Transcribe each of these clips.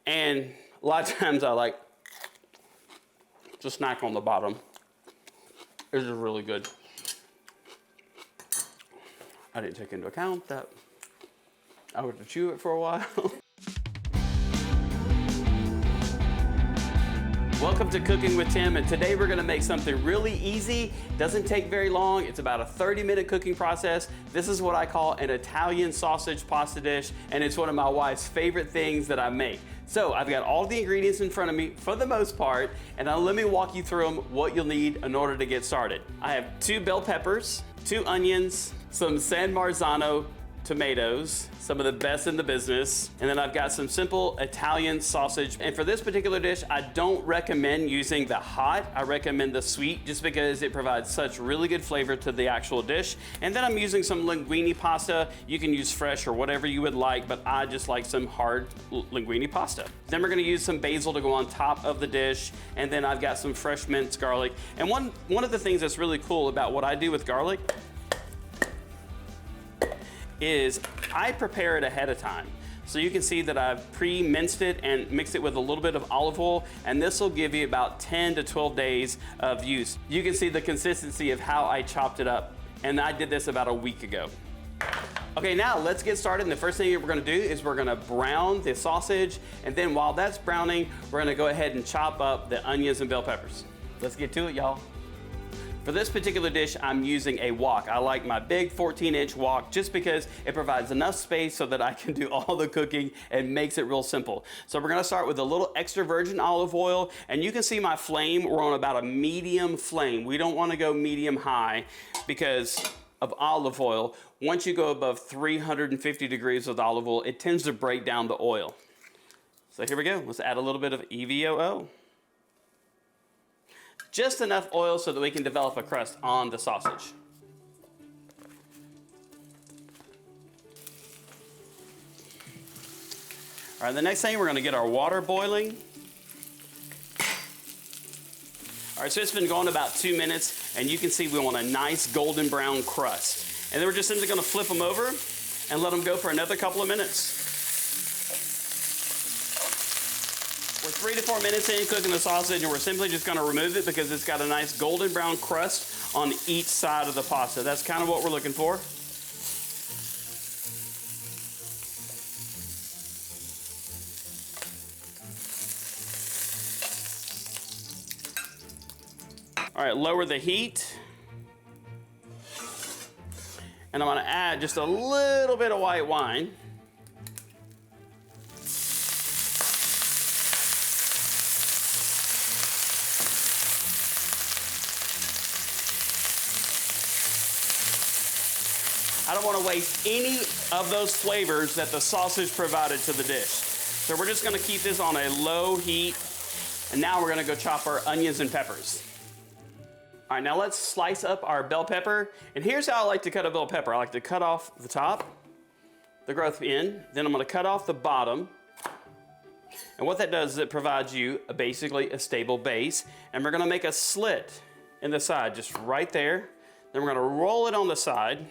And a lot of times I like to snack on the bottom. This is really good. I didn't take into account that I would have to chew it for a while. Welcome to Cooking with Tim, and today we're gonna make something really easy. Doesn't take very long. It's about a 30-minute cooking process. This is what I call an Italian sausage pasta dish, and it's one of my wife's favorite things that I make. So I've got all the ingredients in front of me for the most part, and now let me walk you through them, what you'll need in order to get started. I have 2 bell peppers, 2 onions, some San Marzano tomatoes, some of the best in the business, and then I've got some simple Italian sausage. And for this particular dish, I don't recommend using the hot. I recommend the sweet just because it provides such really good flavor to the actual dish. And then I'm using some linguini pasta. You can use fresh or whatever you would like, but I just like some hard linguini pasta. Then we're gonna use some basil to go on top of the dish, and then I've got some fresh minced garlic. And one of the things that's really cool about what I do with garlic is I prepare it ahead of time. So you can see that I've pre-minced it and mixed it with a little bit of olive oil, and this will give you about 10 to 12 days of use. You can see the consistency of how I chopped it up, and I did this about a week ago. Okay, now let's get started. And the first thing we're gonna do is we're gonna brown the sausage, and then while that's browning, we're gonna go ahead and chop up the onions and bell peppers. Let's get to it, y'all. For this particular dish, I'm using a wok. I like my big 14-inch wok just because it provides enough space so that I can do all the cooking and makes it real simple. So we're gonna start with a little extra virgin olive oil, and you can see my flame, we're on about a medium flame. We don't wanna go medium high because of olive oil. Once you go above 350 degrees with olive oil, it tends to break down the oil. So here we go, let's add a little bit of EVOO. Just enough oil so that we can develop a crust on the sausage. All right, the next thing, we're gonna get our water boiling. All right, so it's been going about 2 minutes, and you can see we want a nice golden brown crust. And then we're just simply gonna flip them over and let them go for another couple of minutes. We're 3 to 4 minutes in cooking the sausage, and we're simply just gonna remove it because it's got a nice golden brown crust on each side of the pasta. That's kind of what we're looking for. All right, lower the heat. And I'm gonna add just a little bit of white wine. I don't want to waste any of those flavors that the sausage provided to the dish. So we're just going to keep this on a low heat. And now we're going to go chop our onions and peppers. All right, now let's slice up our bell pepper. And here's how I like to cut a bell pepper. I like to cut off the top, the growth end. Then I'm going to cut off the bottom. And what that does is it provides you basically a stable base. And we're going to make a slit in the side, just right there. Then we're going to roll it on the side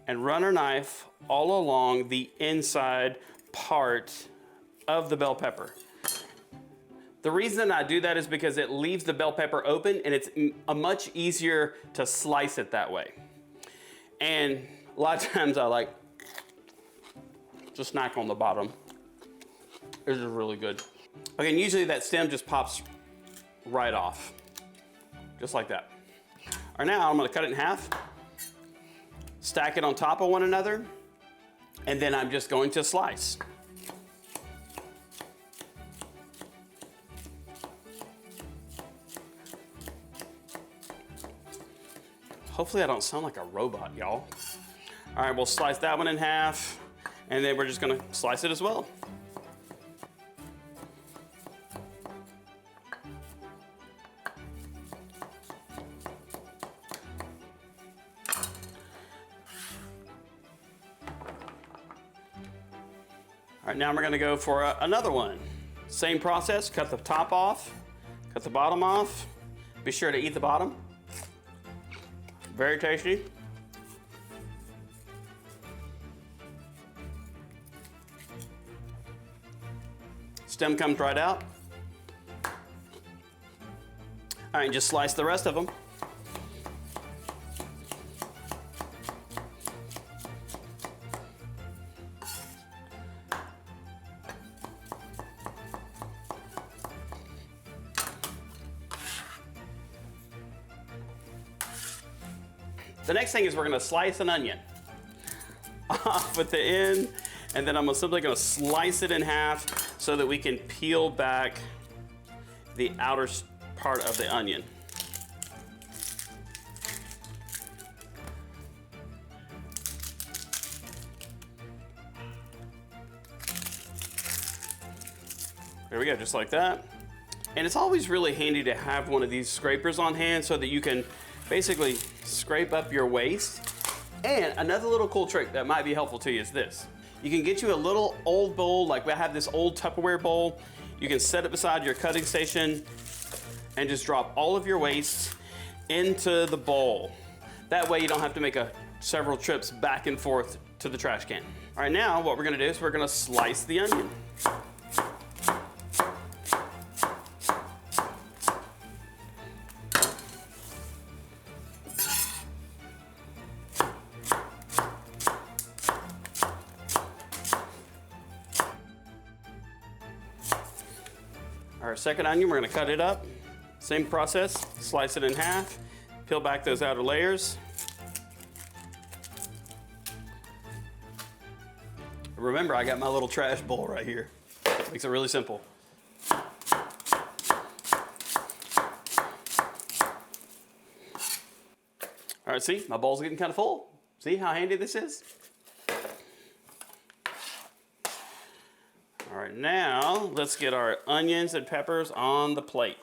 and run our knife all along the inside part of the bell pepper. The reason I do that is because it leaves the bell pepper open, and it's much easier to slice it that way. And a lot of times I like to snack on the bottom. This is really good. Okay, and usually that stem just pops right off, just like that. All right, now I'm gonna cut it in half. Stack it on top of one another, and then I'm just going to slice. Hopefully I don't sound like a robot, y'all. All right, we'll slice that one in half, and then we're just gonna slice it as well. All right, now we're gonna go for another one. Same process, cut the top off, cut the bottom off. Be sure to eat the bottom. Very tasty. Stem comes right out. All right, just slice the rest of them. The next thing is we're gonna slice an onion off at the end, and then I'm simply gonna slice it in half so that we can peel back the outer part of the onion. There we go, just like that. And it's always really handy to have one of these scrapers on hand so that you can basically scrape up your waste. And another little cool trick that might be helpful to you is this. You can get you a little old bowl, like I have this old Tupperware bowl. You can set it beside your cutting station and just drop all of your waste into the bowl. That way you don't have to make several trips back and forth to the trash can. All right, now what we're gonna do is we're gonna slice the onion. Our second onion, we're gonna cut it up. Same process, slice it in half, peel back those outer layers. Remember, I got my little trash bowl right here. Makes it really simple. All right, see, my bowl's getting kind of full. See how handy this is? All right, now let's get our onions and peppers on the plate.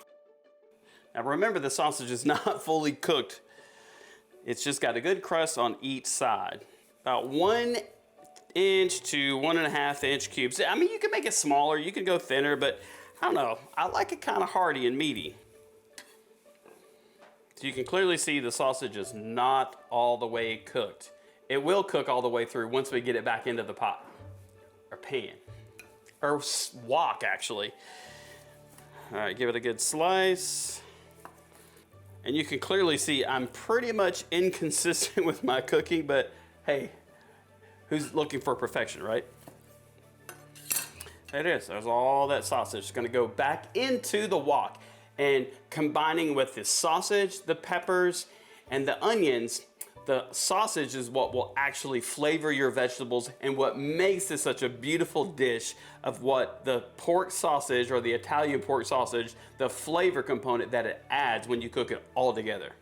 Now remember, the sausage is not fully cooked. It's just got a good crust on each side. About 1 inch to 1.5 inch cubes. I mean, you can make it smaller, you can go thinner, but I don't know. I like it kind of hearty and meaty. So you can clearly see the sausage is not all the way cooked. It will cook all the way through once we get it back into the pot or pan. Or wok, actually. All right, give it a good slice. And you can clearly see I'm pretty much inconsistent with my cooking, but hey, who's looking for perfection, right? There it is, there's all that sausage. It's gonna go back into the wok. And combining with the sausage, the peppers, and the onions, the sausage is what will actually flavor your vegetables and what makes this such a beautiful dish of what the pork sausage or the Italian pork sausage, the flavor component that it adds when you cook it all together.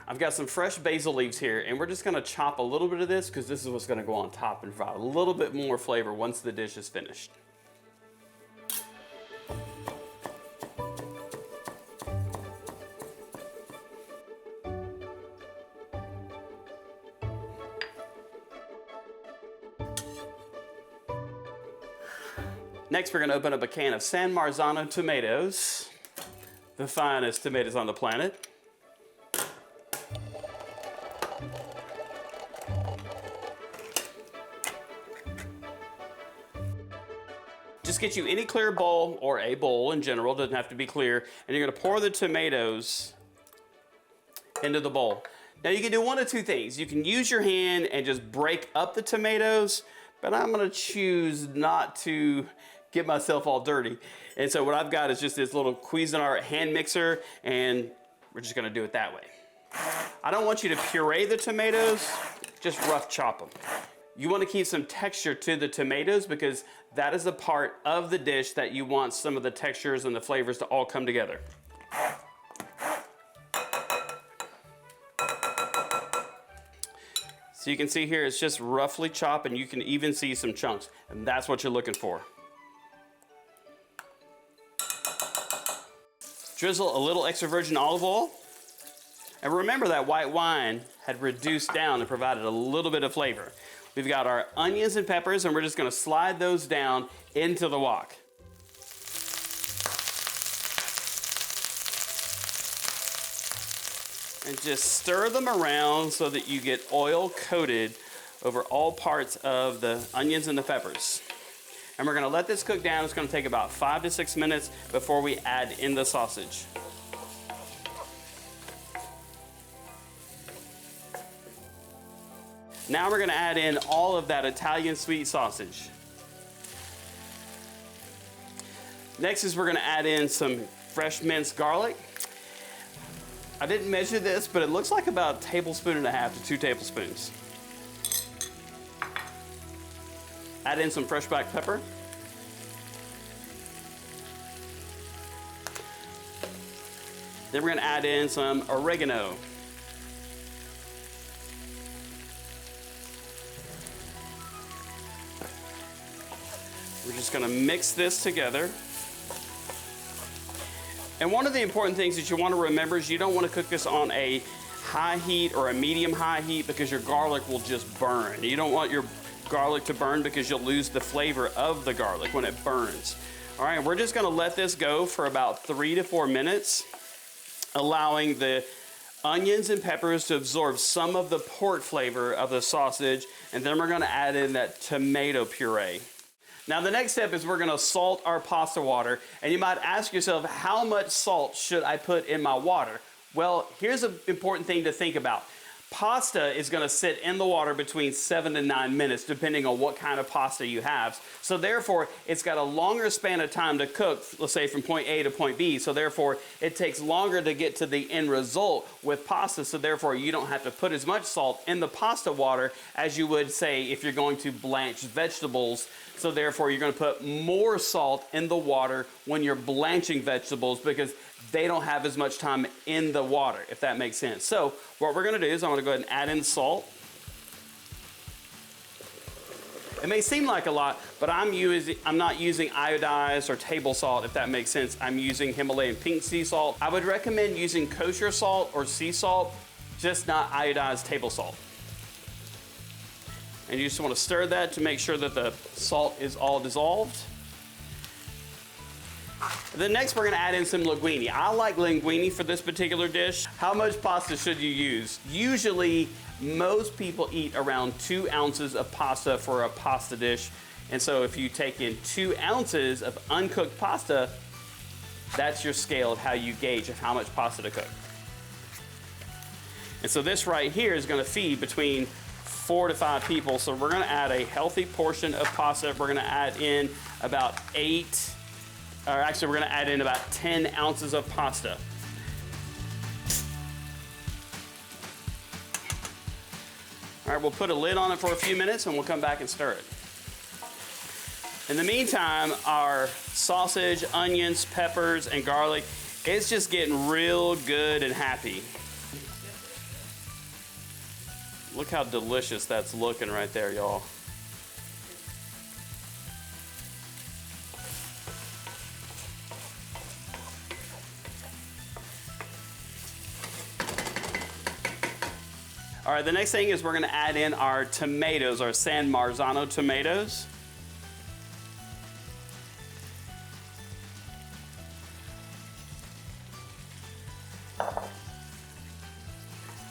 I've got some fresh basil leaves here, and we're just gonna chop a little bit of this because this is what's gonna go on top and provide a little bit more flavor once the dish is finished. Next, we're gonna open up a can of San Marzano tomatoes, the finest tomatoes on the planet. Just get you any clear bowl, or a bowl in general, doesn't have to be clear, and you're gonna pour the tomatoes into the bowl. Now you can do one of two things. You can use your hand and just break up the tomatoes, but I'm gonna choose not to get myself all dirty. And so what I've got is just this little Cuisinart hand mixer, and we're just gonna do it that way. I don't want you to puree the tomatoes, just rough chop them. You wanna keep some texture to the tomatoes because that is the part of the dish that you want some of the textures and the flavors to all come together. So you can see here, it's just roughly chopped, and you can even see some chunks, and that's what you're looking for. Drizzle a little extra virgin olive oil. And remember that white wine had reduced down and provided a little bit of flavor. We've got our onions and peppers, and we're just gonna slide those down into the wok. And just stir them around so that you get oil coated over all parts of the onions and the peppers. And we're gonna let this cook down. It's gonna take about 5 to 6 minutes before we add in the sausage. Now we're gonna add in all of that Italian sweet sausage. Next is we're gonna add in some fresh minced garlic. I didn't measure this, but it looks like about 1.5 tablespoons to 2 tablespoons. Add in some fresh black pepper. Then we're gonna add in some oregano. We're just gonna mix this together. And one of the important things that you wanna remember is you don't wanna cook this on a high heat or a medium high heat because your garlic will just burn. You don't want your garlic to burn because you'll lose the flavor of the garlic when it burns. All right, we're just gonna let this go for about 3 to 4 minutes, allowing the onions and peppers to absorb some of the port flavor of the sausage, and then we're gonna add in that tomato puree. Now the next step is we're gonna salt our pasta water, and you might ask yourself, how much salt should I put in my water? Well, here's an important thing to think about. Pasta is gonna sit in the water between 7 to 9 minutes, depending on what kind of pasta you have. So therefore, it's got a longer span of time to cook, let's say from point A to point B. So therefore, it takes longer to get to the end result with pasta. So therefore, you don't have to put as much salt in the pasta water as you would, say, if you're going to blanch vegetables. So therefore, you're gonna put more salt in the water when you're blanching vegetables because they don't have as much time in the water, if that makes sense. So what we're gonna do is I'm gonna go ahead and add in salt. It may seem like a lot, but I'm not using iodized or table salt, if that makes sense. I'm using Himalayan pink sea salt. I would recommend using kosher salt or sea salt, just not iodized table salt. And you just want to stir that to make sure that the salt is all dissolved. Then next we're gonna add in some linguini. I like linguini for this particular dish. How much pasta should you use? Usually, most people eat around 2 ounces of pasta for a pasta dish. And so if you take in 2 ounces of uncooked pasta, that's your scale of how you gauge of how much pasta to cook. And so this right here is gonna feed between 4 to 5 people. So we're gonna add a healthy portion of pasta. We're gonna add in about 10 ounces of pasta. All right, we'll put a lid on it for a few minutes and we'll come back and stir it. In the meantime, our sausage, onions, peppers, and garlic, it's just getting real good and happy. Look how delicious that's looking right there, y'all. All right, the next thing is we're gonna add in our tomatoes, our San Marzano tomatoes.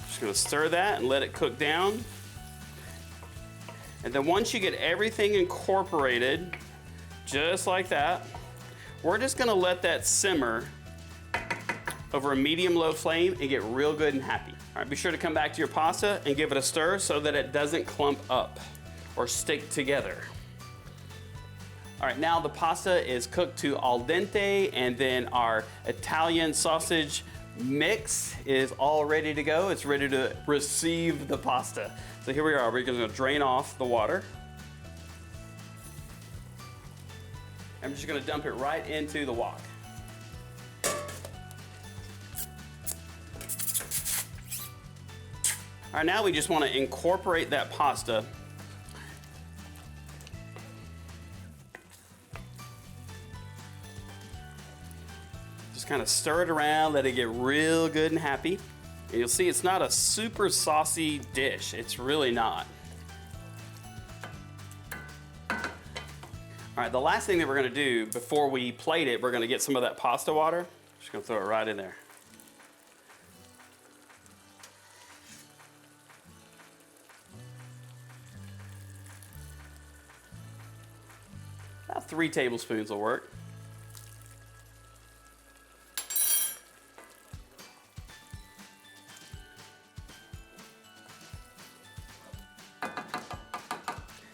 Just gonna stir that and let it cook down. And then once you get everything incorporated, just like that, we're just gonna let that simmer over a medium-low flame and get real good and happy. All right, be sure to come back to your pasta and give it a stir so that it doesn't clump up or stick together. All right, now the pasta is cooked to al dente, and then our Italian sausage mix is all ready to go. It's ready to receive the pasta. So here we are, we're gonna drain off the water. I'm just gonna dump it right into the wok. All right, now we just want to incorporate that pasta. Just kind of stir it around, let it get real good and happy. And you'll see it's not a super saucy dish. It's really not. All right, the last thing that we're gonna do before we plate it, we're gonna get some of that pasta water. Just gonna throw it right in there. About 3 tablespoons will work.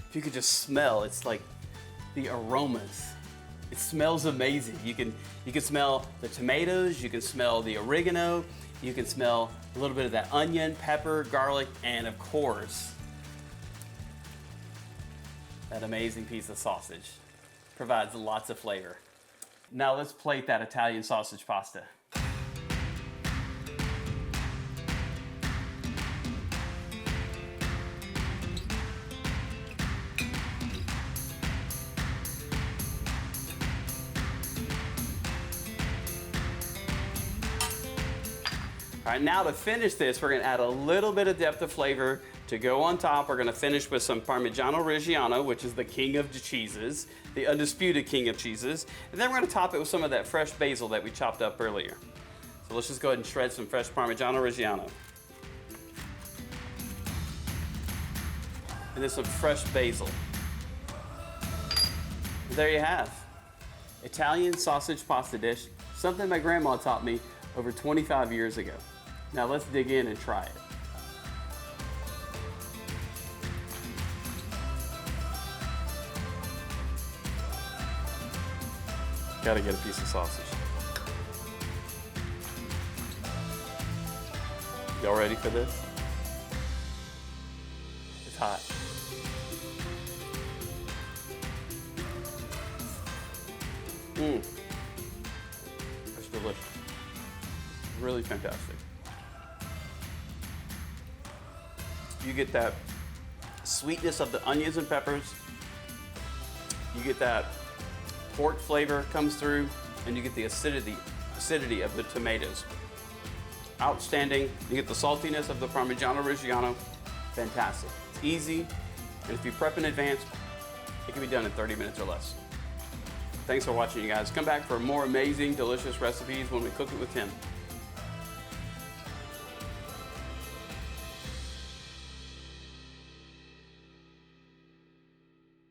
If you could just smell, it's like the aromas. It smells amazing. You can smell the tomatoes, you can smell the oregano, you can smell a little bit of that onion, pepper, garlic, and of course, that amazing piece of sausage. Provides lots of flavor. Now let's plate that Italian sausage pasta. All right, now to finish this, we're gonna add a little bit of depth of flavor to go on top. We're gonna finish with some Parmigiano Reggiano, which is the king of the cheeses, the undisputed king of cheeses. And then we're gonna top it with some of that fresh basil that we chopped up earlier. So let's just go ahead and shred some fresh Parmigiano Reggiano. And then some fresh basil. And there you have, Italian sausage pasta dish, something my grandma taught me over 25 years ago. Now let's dig in and try it. Gotta get a piece of sausage. Y'all ready for this? It's hot. That's delicious. Really fantastic. You get that sweetness of the onions and peppers. You get that pork flavor comes through, and you get the acidity of the tomatoes. Outstanding. You get the saltiness of the Parmigiano Reggiano. Fantastic. It's easy, and if you prep in advance, it can be done in 30 minutes or less. Thanks for watching, you guys. Come back for more amazing, delicious recipes when we cook it with Tim.